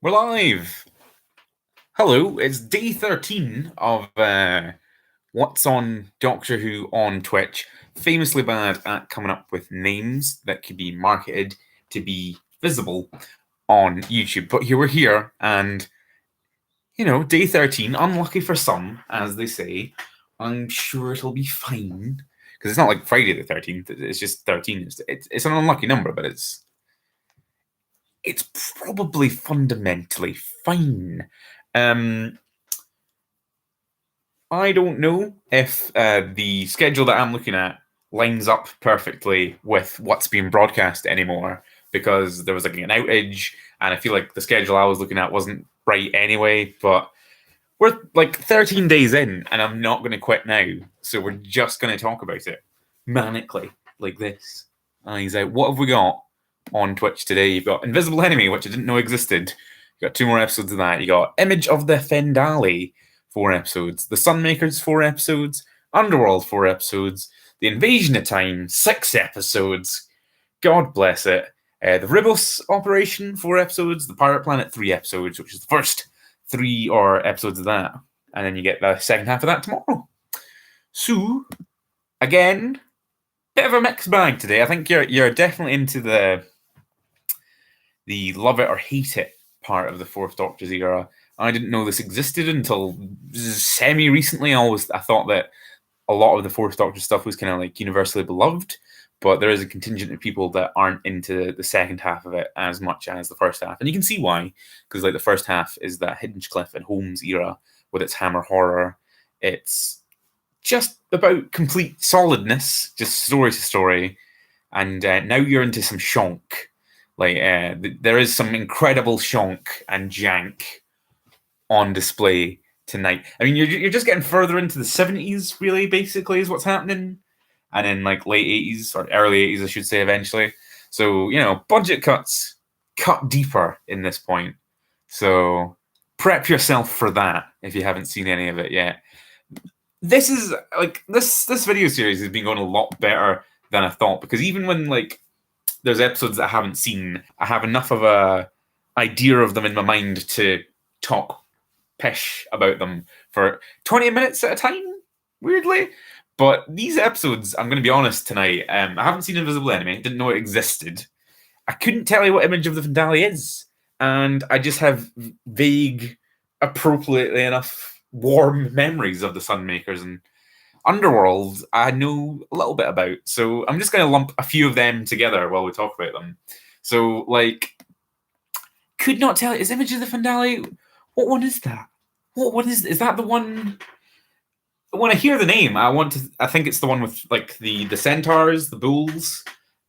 We're live. Hello, it's day 13 of What's on Doctor Who on Twitch. Famously bad at coming up with names that could be marketed to be visible on YouTube. But here we're here, and day 13, unlucky for some, as they say. I'm sure it'll be fine. Because it's not like Friday the 13th, it's just 13. It's an unlucky number, but it's probably fundamentally fine. I don't know if the schedule that I'm looking at lines up perfectly with what's being broadcast anymore, because there was like an outage, and I feel like the schedule I was looking at wasn't right anyway. But we're like 13 days in, and I'm not going to quit now, so we're just going to talk about it manically, like this. Eyes out. What have we got on Twitch today? You've got Invisible Enemy, which I didn't know existed. You got 2 more episodes of that. You got Image of the Fendali, 4 episodes. The Sunmakers, 4 episodes. Underworld, 4 episodes. The Invasion of Time, 6 episodes. God bless it. The Ribos Operation, 4 episodes. The Pirate Planet, 3 episodes, which is the first 3 episodes of that. And then you get the second half of that tomorrow. So, again, bit of a mixed bag today. I think you're definitely into the love it or hate it part of the Fourth Doctor's era. I didn't know this existed until semi-recently. I thought that a lot of the Fourth Doctor stuff was kind of like universally beloved, but there is a contingent of people that aren't into the second half of it as much as the first half. And you can see why, because like the first half is that Hinchcliffe and Holmes era with its Hammer horror. It's just about complete solidness, just story to story. And now you're into some shonk. Like there is some incredible shonk and jank on display tonight. I mean, you're just getting further into the 70s, really, basically, is what's happening. And in like late 80s, or early 80s, I should say, eventually. So, budget cuts cut deeper in this point. So prep yourself for that if you haven't seen any of it yet. This is like this video series has been going a lot better than I thought, because even when like there's episodes that I haven't seen, I have enough of a idea of them in my mind to talk pish about them for 20 minutes at a time, weirdly. But these episodes, I'm going to be honest tonight, I haven't seen Invisible Enemy, didn't know it existed. I couldn't tell you what Image of the Fendali is, and I just have vague, appropriately enough, warm memories of the Sunmakers, and Underworld I know a little bit about. So I'm just going to lump a few of them together while we talk about them. So, like, could not tell. Is Image of the Fendali? What one is that? What is that? The one? When I hear the name, I think it's the one with like the centaurs, the bulls.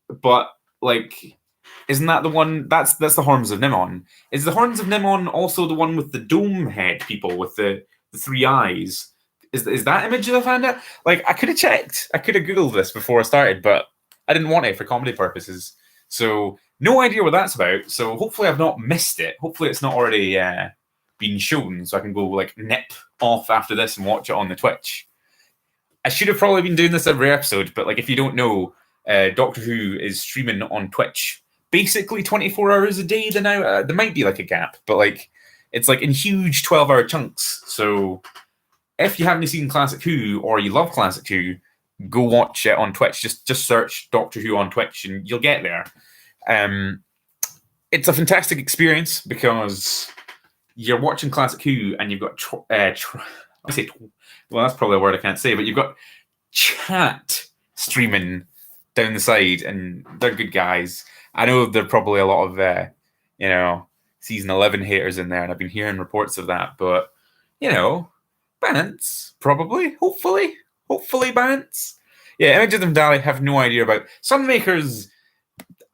But like, isn't that the one? That's the Horns of Nimon. Is the Horns of Nimon also the one with the dome head people with the 3 eyes? Is that Image of the Fendali? Like, I could have checked. I could have Googled this before I started, but I didn't want it for comedy purposes. So no idea what that's about. So hopefully I've not missed it. Hopefully it's not already been shown, so I can go like nip off after this and watch it on the Twitch. I should have probably been doing this every episode, but like if you don't know, Doctor Who is streaming on Twitch basically 24 hours a day now. There might be like a gap, but like it's like in huge 12-hour chunks. So if you haven't seen Classic Who or you love Classic Who, go watch it on Twitch. Just search Doctor Who on Twitch and you'll get there. It's a fantastic experience because you're watching Classic Who and you've got well, that's probably a word I can't say, but you've got chat streaming down the side, and they're good guys. I know there are probably a lot of season 11 haters in there, and I've been hearing reports of that, but Bants, probably, hopefully Bants. Yeah, Image of the Fendali have no idea about. Sunmakers,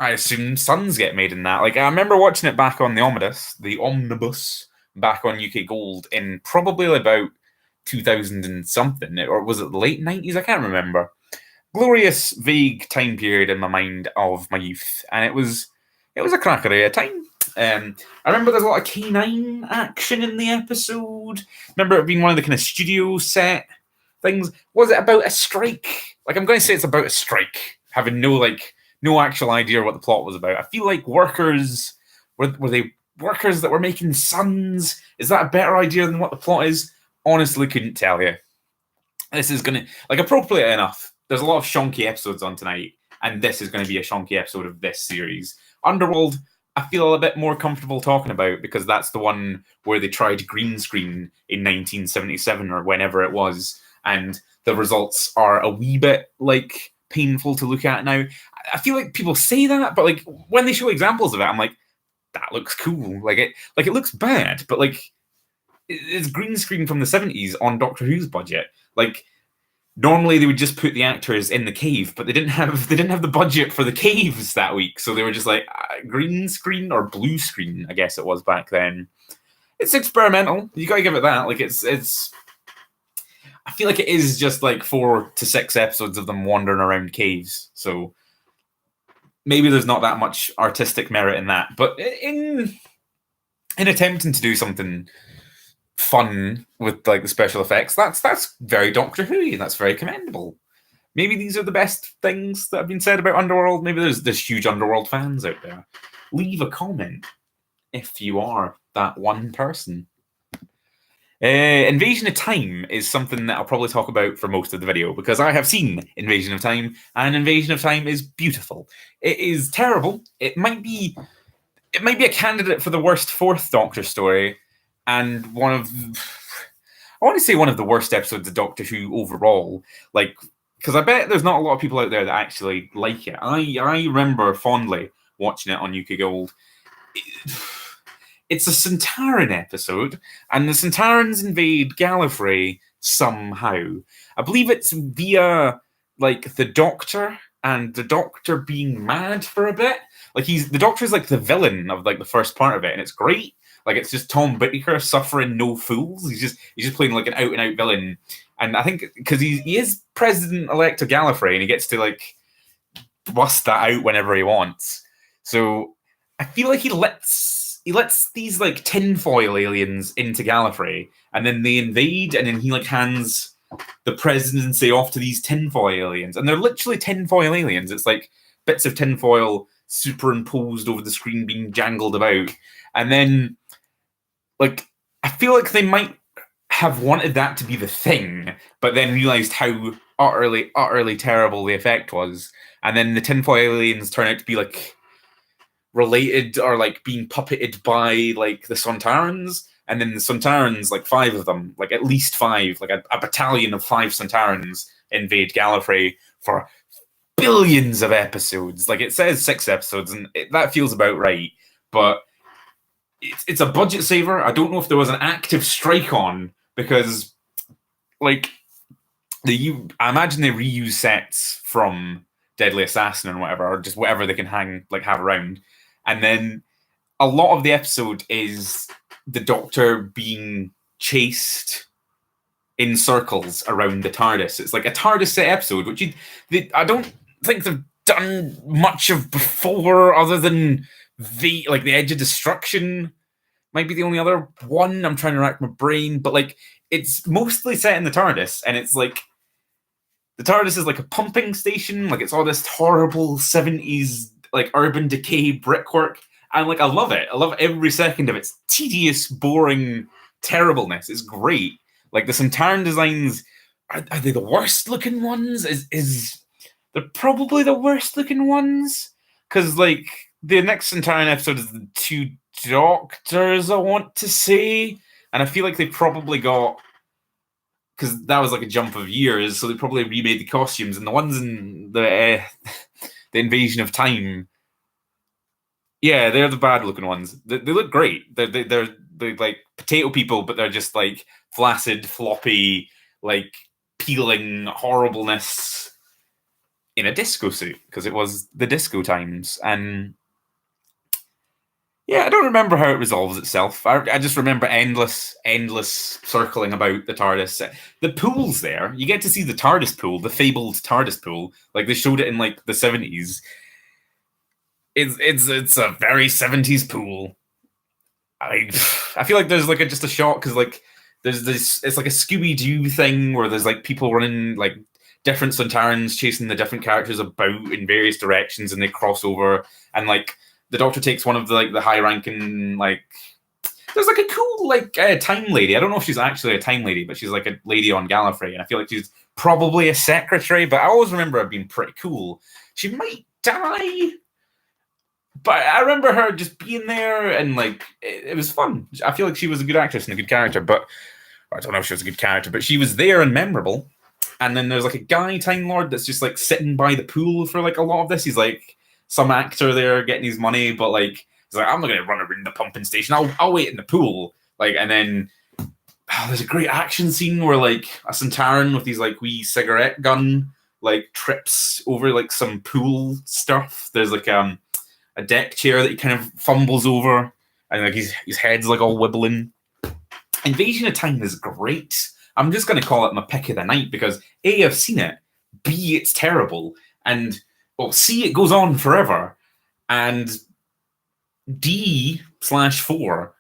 I assume Suns get made in that. Like, I remember watching it back on the Omnibus, back on UK Gold in probably about 2000 and something, or was it the late 90s? I can't remember. Glorious, vague time period in my mind of my youth, and it was a cracker of a time. I remember there's a lot of K9 action in the episode. Remember it being one of the kind of studio set things. Was it about a strike? Like, I'm going to say it's about a strike, having no actual idea what the plot was about. I feel like workers were they workers that were making suns? Is that a better idea than what the plot is? Honestly, couldn't tell you. This is going to, like, appropriate enough. There's a lot of shonky episodes on tonight, and this is going to be a shonky episode of this series. Underworld, I feel a bit more comfortable talking about because that's the one where they tried green screen in 1977 or whenever it was, and the results are a wee bit, like, painful to look at now. I feel like people say that, but, like, when they show examples of it, I'm like, that looks cool. Like, it looks bad, but, like, it's green screen from the 70s on Doctor Who's budget. Like, normally they would just put the actors in the cave, but they didn't have the budget for the caves that week, so they were just like green screen or blue screen, I guess it was back then. It's experimental. You gotta give it that. Like, it's. I feel like it is just like 4 to 6 episodes of them wandering around caves, so maybe there's not that much artistic merit in that. But in attempting to do something fun with like the special effects, that's very Doctor Who, and that's very commendable. Maybe these are the best things that have been said about Underworld. Maybe there's huge Underworld fans out there. Leave a comment if you are that one person. Invasion of Time is something that I'll probably talk about for most of the video because I have seen Invasion of Time, and Invasion of Time is beautiful. It is terrible. It might be a candidate for the worst Fourth Doctor story, and I want to say one of the worst episodes of Doctor Who overall. Like, because I bet there's not a lot of people out there that actually like it. I remember fondly watching it on UK Gold. It's a Centauran episode, and the Centaurans invade Gallifrey somehow. I believe it's via like the Doctor, and the Doctor being mad for a bit. Like, the Doctor's like the villain of like the first part of it, and it's great. Like, it's just Tom Whittaker suffering no fools. He's just playing like an out and out villain, and I think because he is President-elect of Gallifrey, and he gets to like bust that out whenever he wants. So I feel like he lets these like tinfoil aliens into Gallifrey, and then they invade, and then he like hands the presidency off to these tinfoil aliens, and they're literally tinfoil aliens. It's like bits of tinfoil superimposed over the screen being jangled about, and then like I feel like they might have wanted that to be the thing, but then realized how utterly terrible the effect was, and then the tinfoil aliens turn out to be like related or like being puppeted by like the Sontarans, and then the Sontarans, like 5 of them, like at least 5, like a battalion of 5 Sontarans invade Gallifrey for billions of episodes. Like, it says 6 episodes, and that feels about right, but it's a budget saver. I don't know if there was an active strike on, because like I imagine they reuse sets from Deadly Assassin and whatever, or just whatever they can have around. And then a lot of the episode is the Doctor being chased in circles around the TARDIS. It's like a TARDIS set episode, which I don't think they've done much of before, other than the Edge of Destruction might be the only other one. I'm trying to rack my brain, but like it's mostly set in the TARDIS, and it's like the TARDIS is like a pumping station. Like, it's all this horrible 70s like urban decay brickwork, and like I love it. I love every second of its tedious, boring terribleness. It's great. Like, the Centauran designs, are they the worst looking ones? They're probably the worst looking ones, because like the next Centauran episode is the 2 Doctors, I want to say, and I feel like they probably got, because that was like a jump of years, so they probably remade the costumes, and the ones in the Invasion of Time, yeah, they're the bad looking ones. They look great. They're like potato people, but they're just like flaccid, floppy, like peeling horribleness in a disco suit, because it was the disco times. And yeah, I don't remember how it resolves itself. I just remember endless circling about the TARDIS. The pool's there. You get to see the TARDIS pool, the fabled TARDIS pool. Like, they showed it in like the 70s. It's a very 70s pool. I feel like there's like just a shot, because like there's this, it's like a Scooby-Doo thing where there's like people running, like different Sontarans chasing the different characters about in various directions, and they cross over, and like the Doctor takes one of the like the high ranking like. There's like a cool like time lady. I don't know if she's actually a time lady, but she's like a lady on Gallifrey, and I feel like she's probably a secretary. But I always remember her being pretty cool. She might die, but I remember her just being there, and like it was fun. I feel like she was a good actress and a good character, but I don't know if she was a good character, but she was there and memorable. And then there's like a guy Time Lord that's just like sitting by the pool for like a lot of this. He's like some actor there getting his money, but like he's like, I'm not gonna run around the pumping station. I'll wait in the pool. Like, and then there's a great action scene where like a Centauran with his like wee cigarette gun like trips over like some pool stuff. There's like a deck chair that he kind of fumbles over, and like his head's like all wibbling. Invasion of Time is great. I'm just going to call it my pick of the night because A, I've seen it, B, it's terrible, and well, C, it goes on forever, and D/4,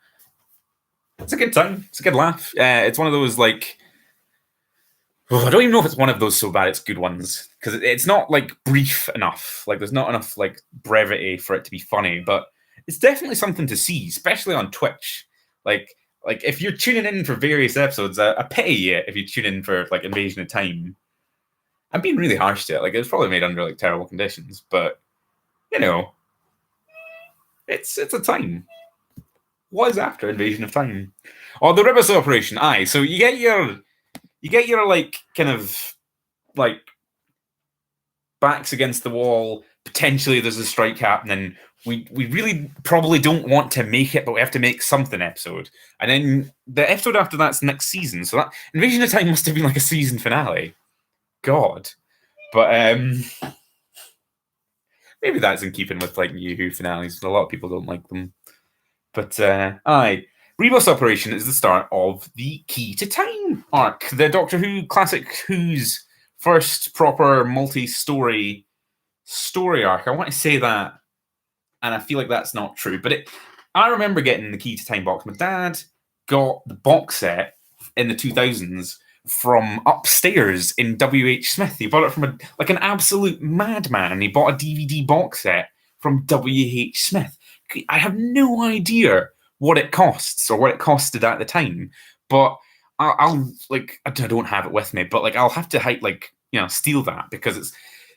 it's a good time. It's a good laugh. It's one of those like, I don't even know if it's one of those so bad it's good ones because it's not like brief enough. Like there's not enough like brevity for it to be funny, but it's definitely something to see, especially on Twitch. Like if you're tuning in for various episodes, I pity you if you tune in for like Invasion of Time. I'm being really harsh to it. Like it was probably made under like terrible conditions, but you know, it's a time. What is after Invasion of Time? Oh, the Ribos operation. Aye, so you get your like kind of like backs against the wall. Potentially, there's a strike happening. We really probably don't want to make it, but we have to make something episode. And then the episode after that's next season. So that Invasion of Time must have been like a season finale. God. But maybe that's in keeping with like New Who finales. A lot of people don't like them. But aye. Rebus Operation is the start of the Key to Time arc. The Doctor Who classic Who's first proper multi-story arc. I want to say that, and I feel like that's not true. But I remember getting the Key to Time box. My dad got the box set in the 2000s from upstairs in W.H. Smith. He bought it from an absolute madman. He bought a DVD box set from W.H. Smith. I have no idea what it costs or what it costed at the time, but I'll like I don't have it with me, but like I'll have to steal that because it's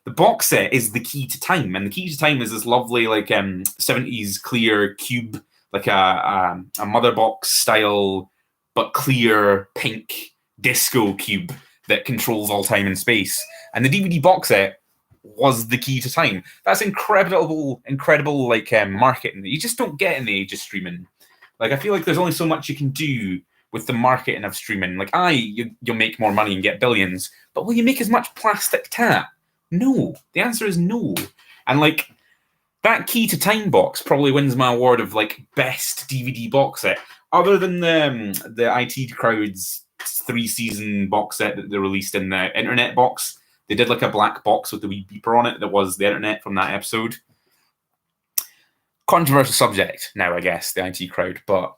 the box set is the Key to Time, and the Key to Time is this lovely like 70s clear cube, like a mother box style but clear pink disco cube that controls all time and space. And the DVD box set was the Key to Time. That's incredible like marketing that you just don't get in the age of streaming. Like I feel like there's only so much you can do with the marketing of streaming. Like you'll make more money and get billions, but will you make as much plastic tat? No. The answer is no. And like that Key to Time box probably wins my award of like best DVD box set, other than the IT Crowd's 3-season box set that they released in the internet box. They did like a black box with the wee beeper on it that was the internet from that episode. Controversial subject now, I guess, the IT Crowd, but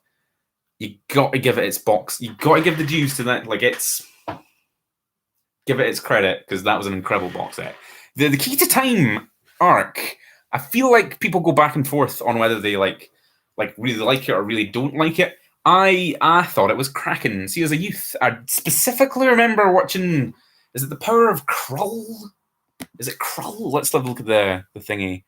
you got to give it its box. You got to give the dues to that. Like give it its credit because that was an incredible box set. The Key to Time arc, I feel like people go back and forth on whether they like really like it or really don't like it. I thought it was cracking. See, as a youth, I specifically remember watching. Is it The Power of Krull? Is it Krull? Let's have a look at the thingy.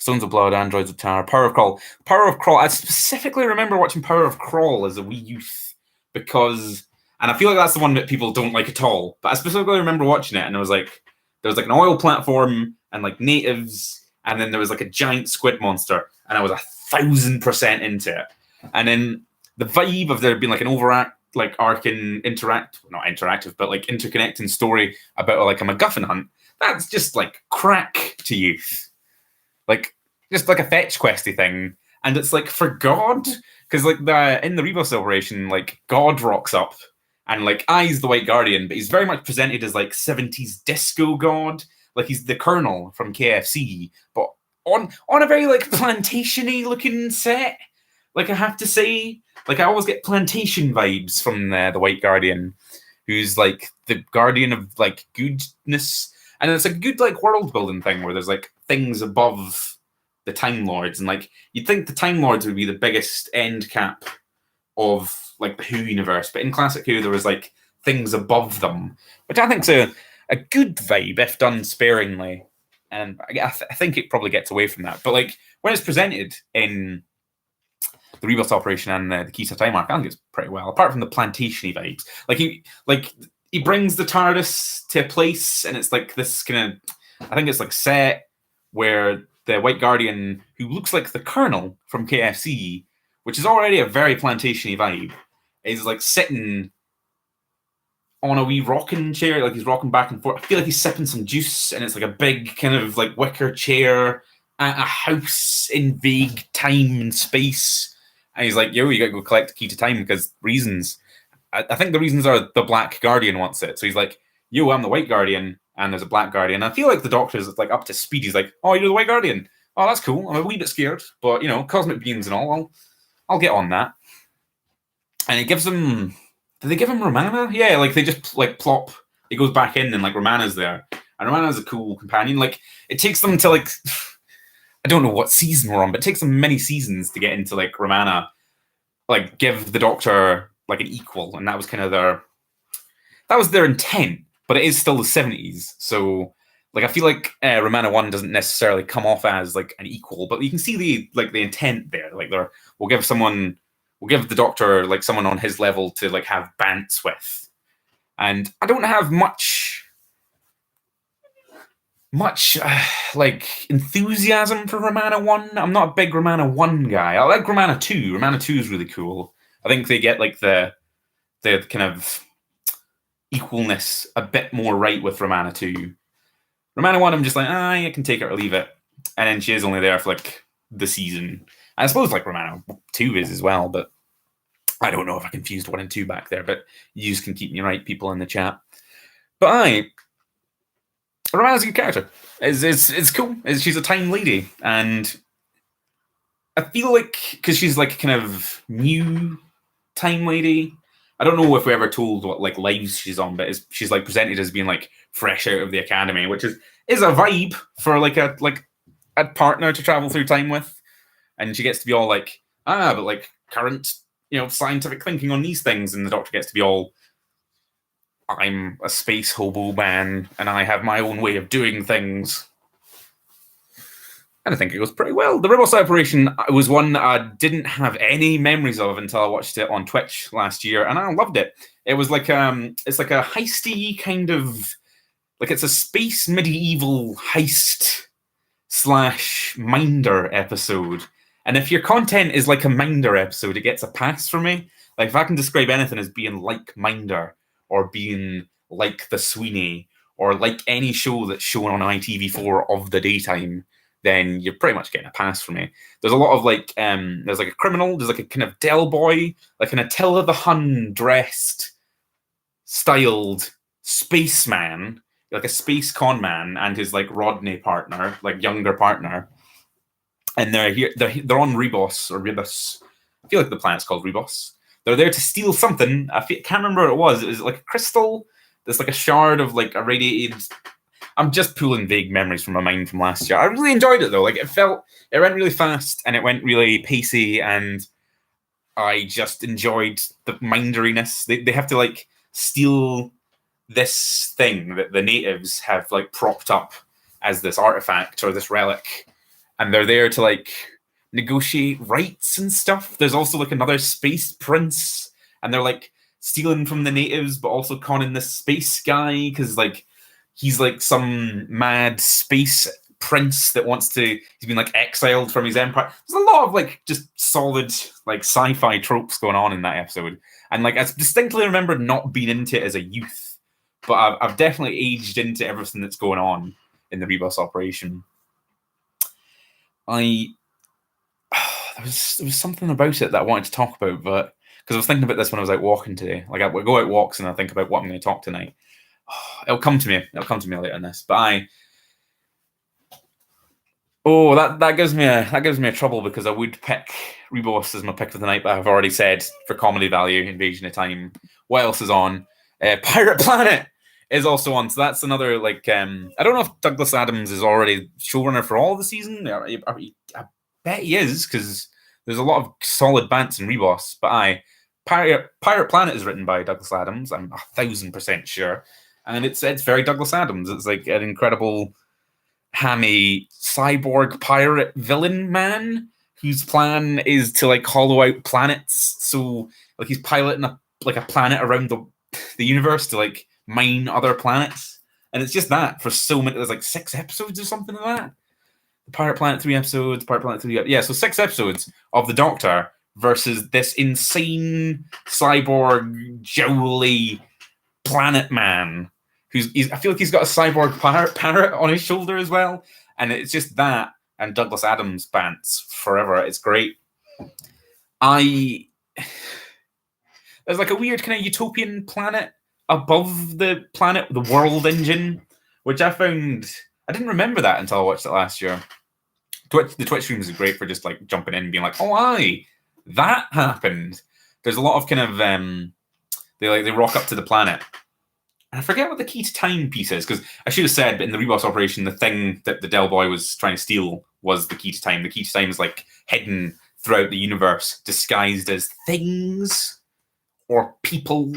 Stones of Blood, Androids of Terror, Power of Krull. Power of Krull. I specifically remember watching Power of Krull as a wee youth because, and I feel like that's the one that people don't like at all. But I specifically remember watching it, and there was like an oil platform and like natives, and then there was like a giant squid monster, and I was 1,000% into it. And then the vibe of there being like an interconnecting story about like a MacGuffin hunt. That's just like crack to youth. Like just like a fetch questy thing, and it's like for God, because like in the Rebus operation, like God rocks up, and like he's the White Guardian, but he's very much presented as like 70s disco God, like he's the Colonel from KFC, but on a very like plantation-y looking set. Like I have to say, like I always get plantation vibes from the White Guardian, who's like the guardian of like goodness. And it's a good like world building thing where there's like things above the Time Lords, and like you'd think the Time Lords would be the biggest end cap of like the Who universe, but in classic Who there was like things above them, which I think's a good vibe if done sparingly. And I think it probably gets away from that. But like when it's presented in the Rebus operation and the Key to Time arc, I think it's pretty well. Apart from the plantation-y vibes, he brings the TARDIS to a place, and it's like this kind of, I think it's like set where the White Guardian, who looks like the Colonel from KFC, which is already a very plantation-y vibe, is like sitting on a wee rocking chair, like he's rocking back and forth. I feel like he's sipping some juice, and it's like a big kind of like wicker chair at a house in vague time and space. And he's like, yo, you gotta go collect the Key to Time because reasons. I think the reasons are the Black Guardian wants it. So he's like, yo, I'm the White Guardian, and there's a Black Guardian. I feel like the Doctor's like up to speed. He's like, oh, you're the White Guardian. Oh, that's cool. I'm a wee bit scared, but you know, cosmic beings and all. I'll get on that. And it gives him. Did they give him Romana? Yeah, like they just like plop. He goes back in, and like Romana's there, and Romana's a cool companion. Like it takes them to like. I don't know what season we're on, but it takes them many seasons to get into like Romana, like give the Doctor like an equal, and that was kind of their intent. But it is still the 70s, so like I feel like Romana 1 doesn't necessarily come off as like an equal, but you can see the intent there. Like we'll give the Doctor like someone on his level to like have bants with, and I don't have much like enthusiasm for Romana 1. I'm not a big Romana 1 guy. I like Romana 2. Romana 2 is really cool. I think they get like the kind of equalness a bit more right with Romana 2. Romana 1, I'm just like, I can take it or leave it. And then she is only there for like the season. I suppose like Romana 2 is as well, but I don't know if I confused 1 and 2 back there, but you can keep me right, people in the chat. But Romana's a good character. It's cool. She's a time lady, and I feel like because she's like kind of new time lady. I don't know if we ever told what like lives she's on, but she's like presented as being like fresh out of the academy, which is a vibe for like a partner to travel through time with, and she gets to be all like but like current scientific thinking on these things, and the Doctor gets to be all, I'm a space hobo man, and I have my own way of doing things. And I think it goes pretty well. The Rebels operation was one that I didn't have any memories of until I watched it on Twitch last year, and I loved it. It was like it's like a heisty kind of, like it's a space medieval heist / Minder episode. And if your content is like a Minder episode, it gets a pass for me. Like if I can describe anything as being like Minder, or being like the Sweeney, or like any show that's shown on ITV4 of the daytime, then you're pretty much getting a pass from me. There's a lot of like, there's like a criminal, there's like a kind of Del Boy, like an Attila the Hun dressed, styled spaceman, like a space con man, and his like Rodney partner, like younger partner. And they're here, they're on Rebus, or Rebus. I feel like the planet's called Rebus. They're there to steal something. I can't remember what it was. It was like a crystal. There's like a shard of like irradiated. I'm just pulling vague memories from my mind from last year. I really enjoyed it though. Like it went really fast, and it went really pacey, and I just enjoyed the minderiness. They have to like steal this thing that the natives have like propped up as this artifact or this relic, and they're there to like negotiate rights and stuff. There's also like another space prince, and they're like stealing from the natives but also conning this space guy because like he's like some mad space prince that he's been like exiled from his empire. There's a lot of like just solid like sci-fi tropes going on in that episode, and like I distinctly remember not being into it as a youth, but I've definitely aged into everything that's going on in the Rebus operation. There was something about it that I wanted to talk about, but because I was thinking about this when I was out walking today. Like I go out walks and I think about what I'm going to talk tonight. It'll come to me. It'll come to me later in this. But that gives me a trouble because I would pick Rebus as my pick of the night, but I've already said for comedy value, Invasion of Time. What else is on? Pirate Planet is also on. So that's another like I don't know if Douglas Adams is already showrunner for all the season. I bet he is because there's a lot of solid bants and reboss. But Pirate Planet is written by Douglas Adams. I'm 1,000% sure, and it's very Douglas Adams. It's like an incredible hammy cyborg pirate villain man whose plan is to like hollow out planets. So like he's piloting a planet around the universe to like mine other planets, and it's just that for so many. There's like 6 episodes or something like that. The Pirate Planet 3 episodes, Pirate Planet 3, yeah. So 6 episodes of the Doctor versus this insane cyborg jowly planet man I feel like he's got a cyborg parrot on his shoulder as well, and it's just that and Douglas Adams bants forever. It's great. There's like a weird kind of utopian planet above the world engine, which I found I didn't remember that until I watched it last year. The Twitch streams are great for just like jumping in and being like, "Oh, that happened." There's a lot of kind of they rock up to the planet. And I forget what the key to time piece is, because I should have said, but in the reboss operation, the thing that the Del Boy was trying to steal was the key to time. The key to time is like hidden throughout the universe, disguised as things or people.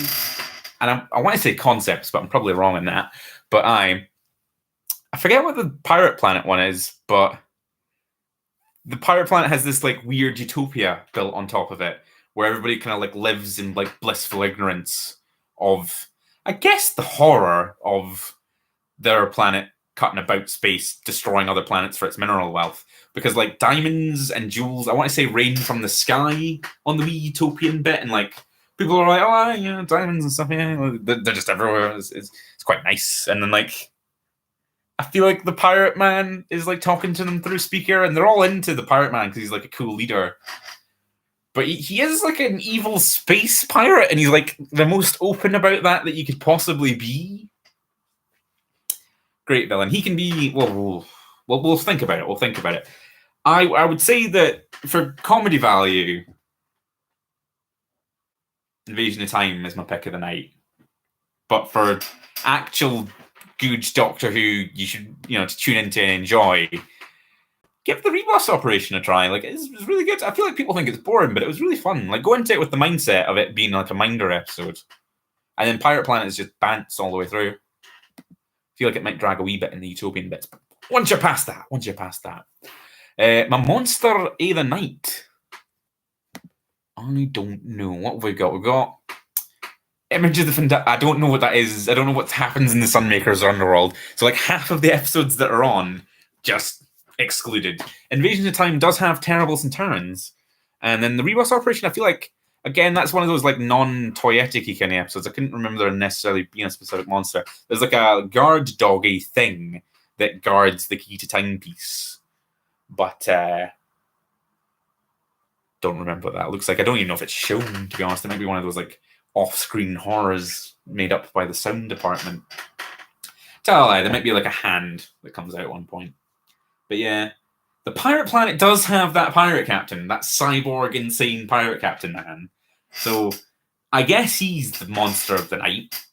And I want to say concepts, but I'm probably wrong on that. But I forget what the Pirate Planet one is, but the Pirate Planet has this like weird utopia built on top of it, where everybody kind of like lives in like blissful ignorance of, I guess, the horror of their planet cutting about space, destroying other planets for its mineral wealth. Because like diamonds and jewels, I want to say rain from the sky on the wee utopian bit, and like people are like, "Oh, yeah, diamonds and stuff, yeah, they're just everywhere." It's quite nice. And then like I feel like the Pirate Man is like talking to them through speaker, and they're all into the Pirate Man because he's like a cool leader. But he is like an evil space pirate, and he's like the most open about that you could possibly be. Great villain. He can be. Well, we'll think about it. We'll think about it. I would say that for comedy value, Invasion of Time is my pick of the night. But for actual good Doctor Who, you should to tune into and enjoy. Give the reboss operation a try. Like it's really good. I feel like people think it's boring, but it was really fun. Like go into it with the mindset of it being like a Minder episode, and then Pirate Planet is just bants all the way through. I feel like it might drag a wee bit in the utopian bits, but once you're past that, my monster of the night. I don't know what have we got. We've got Image of the I don't know what that is. I don't know what happens in the Sunmakers or Underworld. So like half of the episodes that are on just excluded. Invasion of Time does have Terribles and Turns, and then the reboss operation, I feel like again that's one of those like non-toyetic-y kind of episodes. I couldn't remember there necessarily being a specific monster. There's like a guard doggy thing that guards the key to time piece, but don't remember what that looks like. I don't even know if it's shown, to be honest. It might be one of those like off-screen horrors made up by the sound department. Tell a lie, there might be like a hand that comes out at one point. But yeah, the Pirate Planet does have that pirate captain, that cyborg insane pirate captain man. So I guess he's the monster of the night.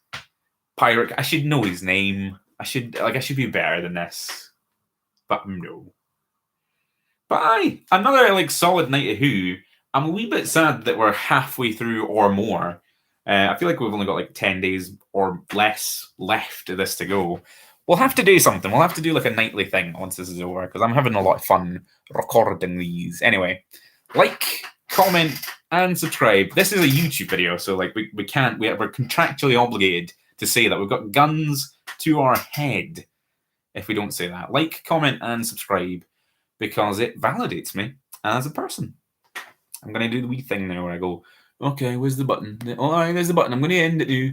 Pirate. I should know his name. I should be better than this. But no. But another like solid night of Who. I'm a wee bit sad that we're halfway through or more. I feel like we've only got like 10 days or less left of this to go. We'll have to do something. We'll have to do like a nightly thing once this is over, because I'm having a lot of fun recording these. Anyway, like, comment, and subscribe. This is a YouTube video, so like we're contractually obligated to say that we've got guns to our head if we don't say that. Like, comment, and subscribe, because it validates me as a person. I'm going to do the wee thing now where I go, okay, where's the button? Oh, there's the button. I'm going to end it now.